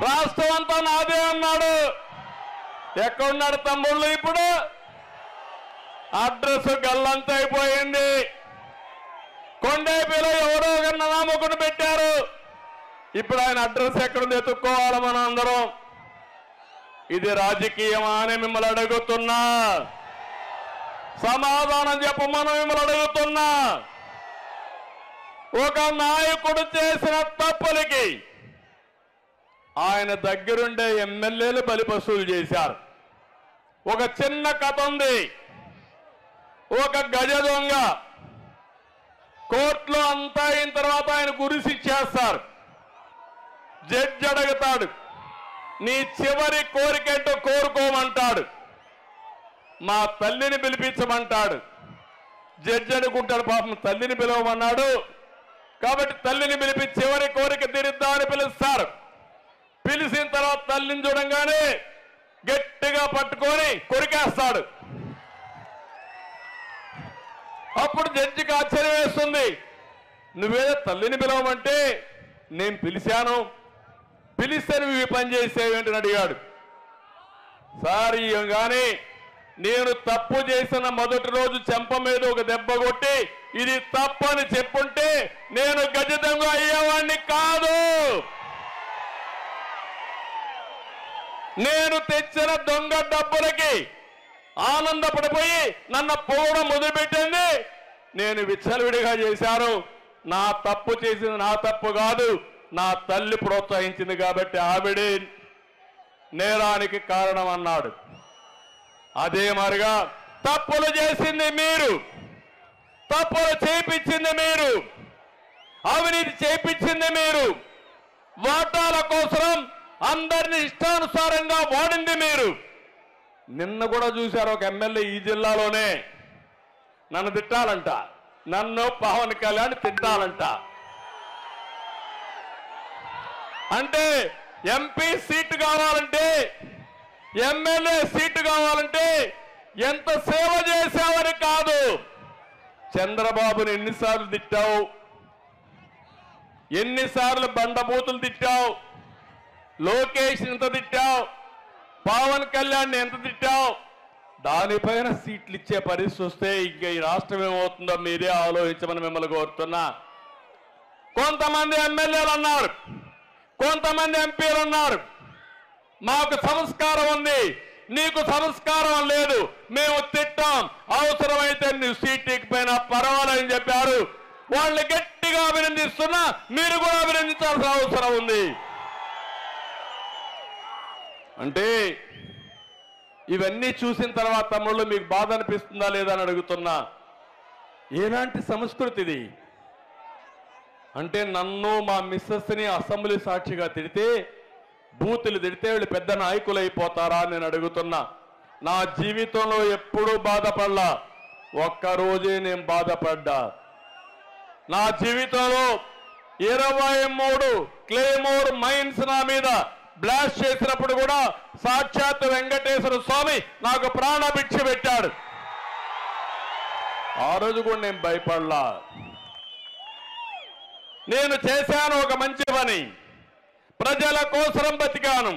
రాష్ట్రం అంతా నాదే అన్నాడు. ఎక్కడున్నాడు తమ్ముళ్ళు? ఇప్పుడు అడ్రస్ గల్లంత అయిపోయింది. కొండేపిలో ఎవరో ఒక నామకుడు పెట్టారు. ఇప్పుడు ఆయన అడ్రస్ ఎక్కడుంది ఎత్తుక్కోవాలి మనం అందరం. ఇది రాజకీయమా అని మిమ్మల్ని అడుగుతున్నా. సమాధానం చెప్పమని మిమ్మల్ని అడుగుతున్నా. ఒక నాయకుడు చేసిన తప్పులకి ఆయన దగ్గరుండే ఎమ్మెల్యేలు బలిపశువులు చేశారు. ఒక చిన్న కథ ఉంది. ఒక గజ దొంగ కోర్టులో అంతా అయిన తర్వాత ఆయన గురిసి ఇచ్చేస్తారు. జడ్జి అడుగుతాడు, నీ చివరి కోరికేంటో కోరుకోమంటాడు. మా తల్లిని పిలిపించమంటాడు. జడ్జి అనుకుంటాడు, పాపం తల్లిని పిలవమన్నాడు కాబట్టి తల్లిని పిలిపించి చివరి కోరిక తీరుద్దామని పిలుస్తారు. పిలిచిన తర్వాత తల్లిని చూడంగానే గట్టిగా పట్టుకొని కొరికేస్తాడు. అప్పుడు జడ్జికి ఆశ్చర్యం వేస్తుంది. నువ్వేదో తల్లిని పిలవమంటే నేను పిలిచాను, పిలిస్తే నువ్వు ఈ పని చేసేవేంటని అడిగాడు. సార్ కానీ నేను తప్పు చేసిన మొదటి రోజు చెంప మీద ఒక దెబ్బ కొట్టి ఇది తప్పని చెప్పుంటే నేను గజదొంగ అయ్యేవాడిని కాదు. నేను తెచ్చిన దొంగ డబ్బులకి ఆనందపడిపోయి నన్ను పోవడం మొదలుపెట్టింది. నేను విచ్చలవిడిగా చేశాను. నా తప్పు చేసింది నా తప్పు కాదు, నా తల్లి ప్రోత్సహించింది కాబట్టి ఆవిడే నేరానికి కారణం అన్నాడు. అదే మరిగా తప్పులు చేసింది మీరు, తప్పులు చేయించింది మీరు, అవినీతి చేయించింది మీరు, వాటాల కోసం అందరినీ ఇష్టానుసారంగా వాడింది మీరు. నిన్న కూడా చూశారు ఒక ఎమ్మెల్యే ఈ జిల్లాలోనే నన్ను తిట్టాలంట, నన్ను పవన్ కళ్యాణ్ తిట్టాలంట. అంటే ఎంపీ సీటు కావాలంటే, ఎమ్మెల్యే సీటు కావాలంటే ఎంత సేవ చేశావని కాదు. చంద్రబాబుని ఎన్నిసార్లు తిట్టావు, ఎన్నిసార్లు బండబూతులు తిట్టావు, లోకేష్ ఎంత తిట్టావు, పవన్ కళ్యాణ్ ఎంత తిట్టావు. దానిపైన సీట్లు ఇచ్చే పరిస్థితి వస్తే ఇంకా ఈ రాష్ట్రం ఏమవుతుందో మీరే ఆలోచించమని మిమ్మల్ని కోరుతున్నా. కొంతమంది ఎమ్మెల్యేలు అన్నారు, కొంతమంది ఎంపీలు అన్నారు, మాకు సంస్కారం ఉంది, నీకు సంస్కారం లేదు, మేము తిట్టాం, అవసరమైతే నువ్వు సీట్ ఎక్కిపోయినా పర్వాలేదని చెప్పారు. వాళ్ళని గట్టిగా అభినందిస్తున్నా, మీరు కూడా అభినందించాల్సిన అవసరం ఉంది. అంటే ఇవన్నీ చూసిన తర్వాత తమ్ముళ్ళు మీకు బాధ అనిపిస్తుందా లేదా అని అడుగుతున్నా. ఎలాంటి సంస్కృతి ఇది అంటే, నన్ను మా మిస్సెస్ని అసెంబ్లీ సాక్షిగా తిడితే, బూతులు తిడితే వీళ్ళు పెద్ద నాయకులు అయిపోతారా అని నేను అడుగుతున్నా. నా జీవితంలో ఎప్పుడూ బాధపడలా, ఒక్కరోజే నేను బాధపడ్డా. నా జీవితంలో 23 క్లేమోర్ మైన్స్ నా మీద బ్లాస్ట్ చేసినప్పుడు కూడా సాక్షాత్ వెంకటేశ్వర స్వామి నాకు ప్రాణభిక్ష పెట్టాడు. ఆ రోజు కూడా నేను భయపడలా. నేను చేశాను ఒక మంచి పని, ప్రజల కోసం బతికాను.